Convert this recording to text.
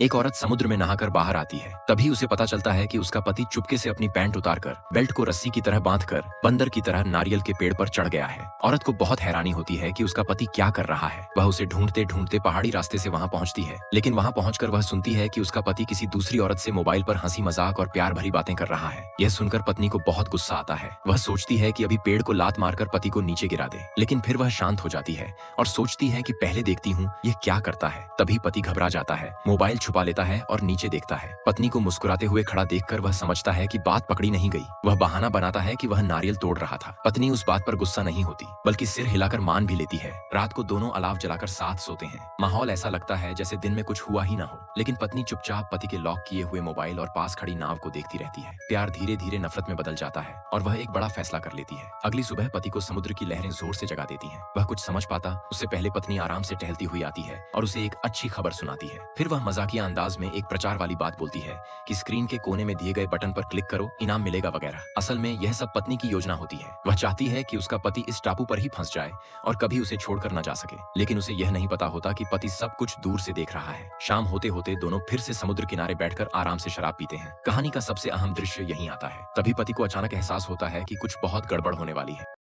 एक औरत समुद्र में नहाकर बाहर आती है। तभी उसे पता चलता है कि उसका पति चुपके से अपनी पैंट उतारकर बेल्ट को रस्सी की तरह बांधकर बंदर की तरह नारियल के पेड़ पर चढ़ गया है। औरत को बहुत हैरानी होती है कि उसका पति क्या कर रहा है। वह उसे ढूंढते ढूंढते पहाड़ी रास्ते से वहां पहुंचती है, लेकिन वहां पहुंचकर वह सुनती है कि उसका पति किसी दूसरी औरत से मोबाइल पर हंसी मजाक और प्यार भरी बातें कर रहा है। यह सुनकर पत्नी को बहुत गुस्सा आता है। वह सोचती है कि अभी पेड़ को लात मारकर पति को नीचे गिरा दे, लेकिन फिर वह शांत हो जाती है और सोचती है कि पहले देखती हूँ यह क्या करता है। तभी पति घबरा जाता है, मोबाइल छुपा लेता है और नीचे देखता है। पत्नी को मुस्कुराते हुए खड़ा देखकर वह समझता है कि बात पकड़ी नहीं गई। वह बहाना बनाता है कि वह नारियल तोड़ रहा था। पत्नी उस बात पर गुस्सा नहीं होती, बल्कि सिर हिलाकर मान भी लेती है। रात को दोनों अलाव जलाकर साथ सोते हैं। माहौल ऐसा लगता है जैसे दिन में कुछ हुआ ही ना हो, लेकिन पत्नी चुपचाप पति के लॉक किए हुए मोबाइल और पास खड़ी नाव को देखती रहती है। प्यार धीरे धीरे नफरत में बदल जाता है और वह एक बड़ा फैसला कर लेती है। अगली सुबह पति को समुद्र की लहरें जोर से जगा देती हैं। वह कुछ समझ पाता उससे पहले पत्नी आराम से टहलती हुई आती है और उसे एक अच्छी खबर सुनाती है। फिर वह मजाकिया अंदाज में एक प्रचार वाली बात बोलती है कि स्क्रीन के कोने में दिए गए बटन पर क्लिक करो, इनाम मिलेगा वगैरह। असल में यह सब पत्नी की योजना होती है। वह चाहती है कि उसका पति इस टापू पर ही फंस जाए और कभी उसे छोड़कर न जा सके, लेकिन उसे यह नहीं पता होता कि पति सब कुछ दूर से देख रहा है। शाम होते होते दोनों फिर से समुद्र किनारे बैठकर आराम से शराब पीते हैं। कहानी का सबसे अहम दृश्य यहीं आता है। तभी पति को अचानक एहसास होता है कि कुछ बहुत गड़बड़ होने वाली है।